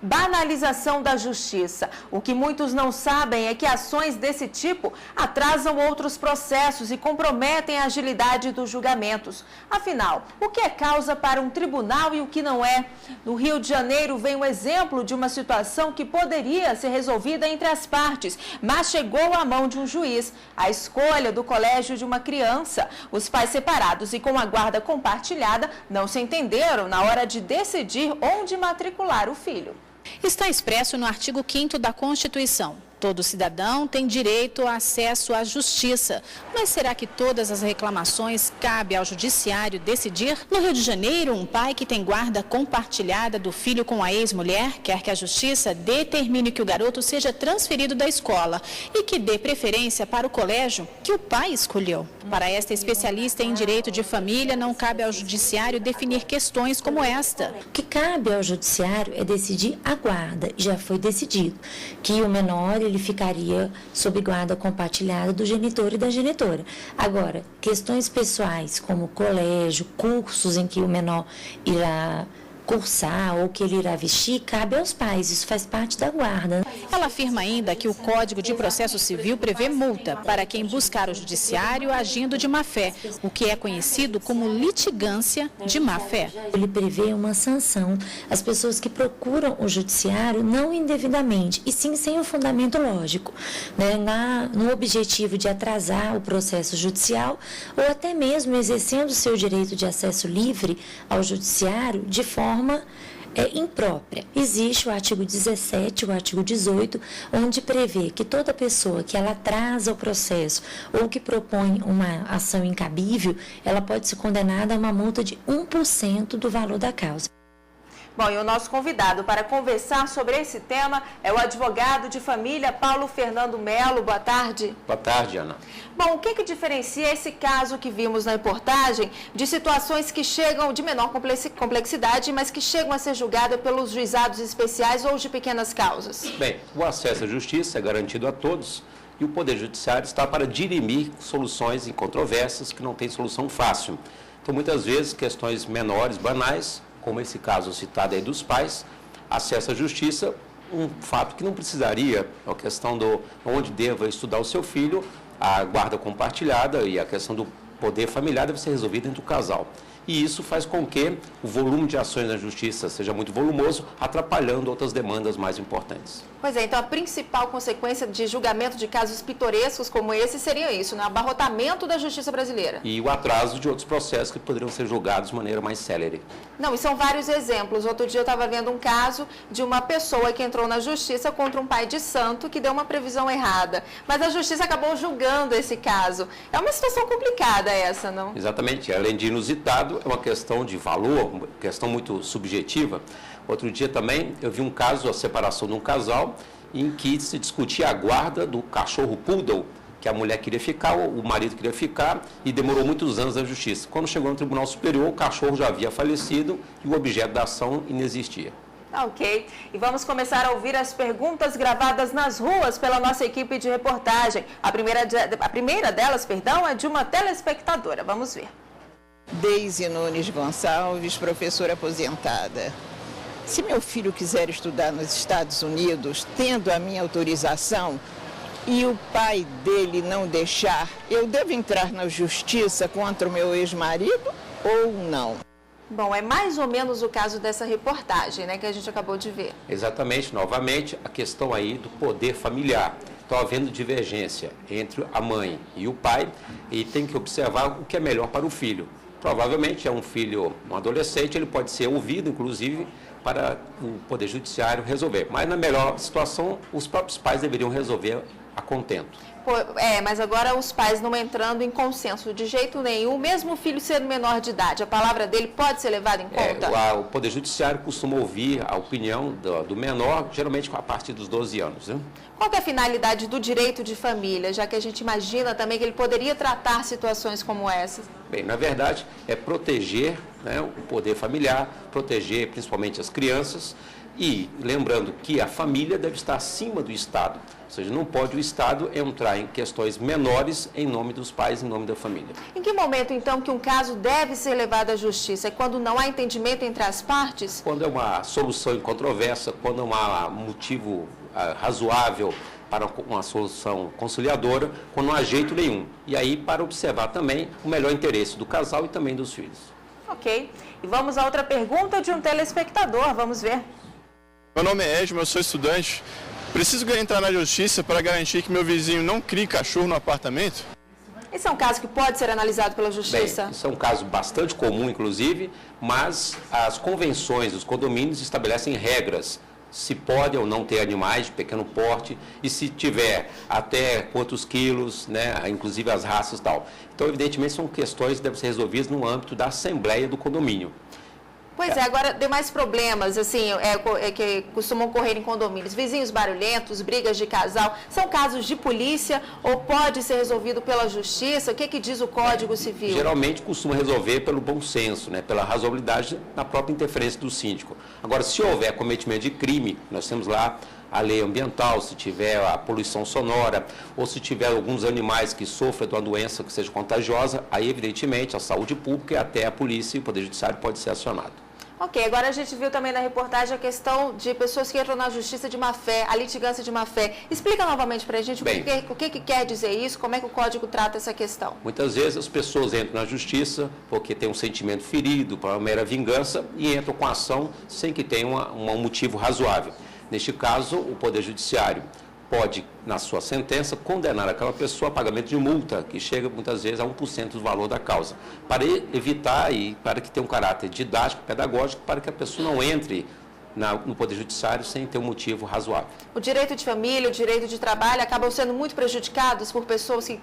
Banalização da justiça. O que muitos não sabem é que ações desse tipo atrasam outros processos e comprometem a agilidade dos julgamentos. Afinal, o que é causa para um tribunal e o que não é? No Rio de Janeiro vem um exemplo de uma situação que poderia ser resolvida entre as partes, mas chegou à mão de um juiz. A escolha do colégio de uma criança. Os pais separados e com a guarda compartilhada não se entenderam na hora de decidir onde matricular o filho. Está expresso no artigo 5º da Constituição. Todo cidadão tem direito ao acesso à justiça. Mas será que todas as reclamações cabe ao judiciário decidir? No Rio de Janeiro, um pai que tem guarda compartilhada do filho com a ex-mulher quer que a justiça determine que o garoto seja transferido da escola e que dê preferência para o colégio que o pai escolheu. Para esta especialista em direito de família, não cabe ao judiciário definir questões como esta. O que cabe ao judiciário é decidir a guarda. Já foi decidido que o menor ele ficaria sob guarda compartilhada do genitor e da genitora. Agora, questões pessoais como colégio, cursos em que o menor irá cursar ou que ele irá vestir, cabe aos pais, isso faz parte da guarda. Ela afirma ainda que o Código de Processo Civil prevê multa para quem buscar o judiciário agindo de má-fé, o que é conhecido como litigância de má-fé. Ele prevê uma sanção às pessoas que procuram o judiciário não indevidamente, e sim sem um fundamento lógico, né, no objetivo de atrasar o processo judicial ou até mesmo exercendo o seu direito de acesso livre ao judiciário de forma imprópria. Existe o artigo 17, o artigo 18, onde prevê que toda pessoa que ela atrasa o processo ou que propõe uma ação incabível, ela pode ser condenada a uma multa de 1% do valor da causa. Bom, e o nosso convidado para conversar sobre esse tema é o advogado de família Paulo Fernando Melo. Boa tarde. Boa tarde, Ana. Bom, o que diferencia esse caso que vimos na reportagem de situações que chegam de menor complexidade, mas que chegam a ser julgadas pelos juizados especiais ou de pequenas causas? Bem, o acesso à justiça é garantido a todos e o Poder Judiciário está para dirimir soluções em controvérsias que não têm solução fácil. Então, muitas vezes, questões menores, banais, como esse caso citado aí dos pais, acesso à justiça, um fato que não precisaria, a questão do onde deva estudar o seu filho, a guarda compartilhada e a questão do poder familiar deve ser resolvida entre o casal. E isso faz com que o volume de ações na justiça seja muito volumoso, atrapalhando outras demandas mais importantes. Pois é, então a principal consequência de julgamento de casos pitorescos como esse seria isso, né? Abarrotamento da justiça brasileira. E o atraso de outros processos que poderiam ser julgados de maneira mais célere. Não, e são vários exemplos. Outro dia eu estava vendo um caso de uma pessoa que entrou na justiça contra um pai de santo que deu uma previsão errada. Mas a justiça acabou julgando esse caso. É uma situação complicada essa, não? Exatamente. Além de inusitado, é uma questão de valor, questão muito subjetiva. Outro dia também eu vi um caso, a separação de um casal, em que se discutia a guarda do cachorro poodle, que a mulher queria ficar, o marido queria ficar, e demorou muitos anos na justiça. Quando chegou no Tribunal Superior, o cachorro já havia falecido e o objeto da ação inexistia. Ok, e vamos começar a ouvir as perguntas gravadas nas ruas pela nossa equipe de reportagem. A primeira delas, é de uma telespectadora. Vamos ver. Deise Nunes Gonçalves, professora aposentada. Se meu filho quiser estudar nos Estados Unidos, tendo a minha autorização, e o pai dele não deixar, eu devo entrar na justiça contra o meu ex-marido ou não? Bom, é mais ou menos o caso dessa reportagem, né, que a gente acabou de ver. Exatamente, novamente, a questão aí do poder familiar. Está havendo divergência entre a mãe e o pai e tem que observar o que é melhor para o filho. Provavelmente é um filho, um adolescente, ele pode ser ouvido, inclusive, para o Poder Judiciário resolver. Mas, na melhor situação, os próprios pais deveriam resolver a contento. Mas agora os pais não entrando em consenso de jeito nenhum, mesmo o filho sendo menor de idade, a palavra dele pode ser levada em conta? O Poder Judiciário costuma ouvir a opinião do menor, geralmente a partir dos 12 anos. Né? Qual que é a finalidade do direito de família, já que a gente imagina também que ele poderia tratar situações como essas? Bem, na verdade, é proteger, né, o poder familiar, proteger principalmente as crianças, E lembrando que a família deve estar acima do Estado, ou seja, não pode o Estado entrar em questões menores em nome dos pais, em nome da família. Em que momento, então, que um caso deve ser levado à justiça? É quando não há entendimento entre as partes? Quando é uma solução incontroversa, quando não há motivo razoável para uma solução conciliadora, quando não há jeito nenhum. E aí, para observar também o melhor interesse do casal e também dos filhos. Ok. E vamos a outra pergunta de um telespectador. Vamos ver. Meu nome é Edmo, eu sou estudante. Preciso entrar na justiça para garantir que meu vizinho não crie cachorro no apartamento? Esse é um caso que pode ser analisado pela justiça? Bem, isso é um caso bastante comum, inclusive, mas as convenções dos condomínios estabelecem regras. Se pode ou não ter animais de pequeno porte e se tiver até quantos quilos, né, inclusive as raças e tal. Então, evidentemente, são questões que devem ser resolvidas no âmbito da assembleia do condomínio. Pois é, agora demais problemas, assim, que costumam ocorrer em condomínios. Vizinhos barulhentos, brigas de casal, são casos de polícia ou pode ser resolvido pela justiça? O que diz o Código Civil? Geralmente costuma resolver pelo bom senso, né, pela razoabilidade na própria interferência do síndico. Agora, se houver cometimento de crime, nós temos lá a lei ambiental, se tiver a poluição sonora, ou se tiver alguns animais que sofrem de uma doença que seja contagiosa, aí, evidentemente, a saúde pública e até a polícia e o Poder Judiciário pode ser acionado. Ok, agora a gente viu também na reportagem a questão de pessoas que entram na justiça de má fé, a litigância de má fé. Explica novamente para a gente o que quer dizer isso, como é que o Código trata essa questão. Muitas vezes as pessoas entram na justiça porque têm um sentimento ferido, para uma mera vingança, e entram com a ação sem que tenham um motivo razoável. Neste caso, o Poder Judiciário pode, na sua sentença, condenar aquela pessoa a pagamento de multa, que chega muitas vezes a 1% do valor da causa, para evitar e para que tenha um caráter didático, pedagógico, para que a pessoa não entre no Poder Judiciário sem ter um motivo razoável. O direito de família, o direito de trabalho acabam sendo muito prejudicados por pessoas que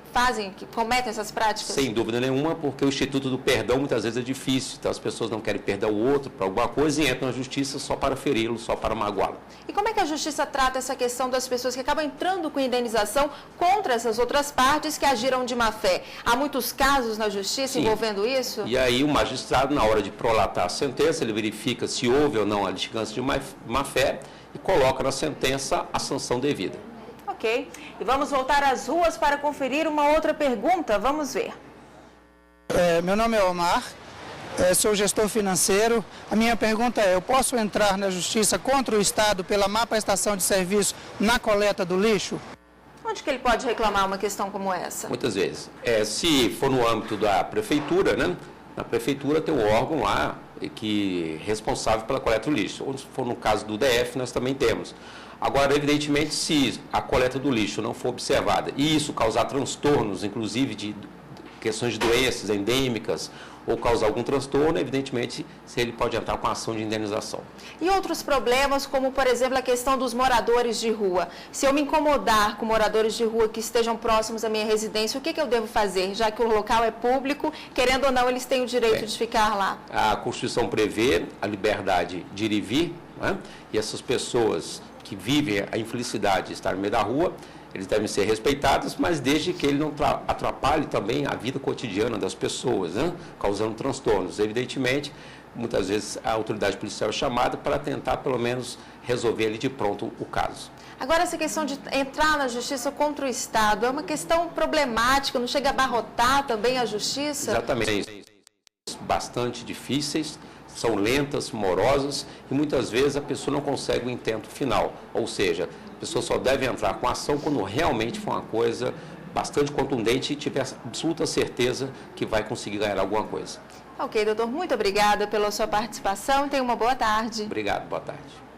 cometem essas práticas? Sem dúvida nenhuma, porque o Instituto do Perdão muitas vezes é difícil, então as pessoas não querem perder o outro para alguma coisa e entram na justiça só para feri-lo, só para magoá-lo. E como é que a justiça trata essa questão das pessoas que acabam entrando com indenização contra essas outras partes que agiram de má fé? Há muitos casos na justiça envolvendo isso? E aí o magistrado, na hora de prolatar a sentença, ele verifica se houve ou não a litigância de má fé e coloca na sentença a sanção devida. Ok. E vamos voltar às ruas para conferir uma outra pergunta. Vamos ver. Meu nome é Omar, sou gestor financeiro. A minha pergunta é, eu posso entrar na justiça contra o Estado pela má prestação de serviço na coleta do lixo? Onde que ele pode reclamar uma questão como essa? Muitas vezes. Se for no âmbito da prefeitura, né? Na prefeitura tem um órgão lá que é responsável pela coleta do lixo. Ou se for no caso do DF, nós também temos. Agora, evidentemente, se a coleta do lixo não for observada e isso causar transtornos, inclusive de questões de doenças endêmicas, ou causar algum transtorno, evidentemente, ele pode entrar com ação de indenização. E outros problemas, como, por exemplo, a questão dos moradores de rua. Se eu me incomodar com moradores de rua que estejam próximos à minha residência, o que eu devo fazer? Já que o local é público, querendo ou não, eles têm o direito de ficar lá. A Constituição prevê a liberdade de ir e vir, né? E essas pessoas que vivem a infelicidade de estar no meio da rua, eles devem ser respeitados, mas desde que ele não atrapalhe também a vida cotidiana das pessoas, né? Causando transtornos. Evidentemente, muitas vezes a autoridade policial é chamada para tentar, pelo menos, resolver ali de pronto o caso. Agora, essa questão de entrar na justiça contra o Estado é uma questão problemática, não chega a abarrotar também a justiça? Exatamente. Bastante difíceis, são lentas, morosas e muitas vezes a pessoa não consegue o intento final, ou seja, a pessoa só deve entrar com a ação quando realmente for uma coisa bastante contundente e tiver absoluta certeza que vai conseguir ganhar alguma coisa. Ok, doutor, muito obrigada pela sua participação e tenha uma boa tarde. Obrigado, boa tarde.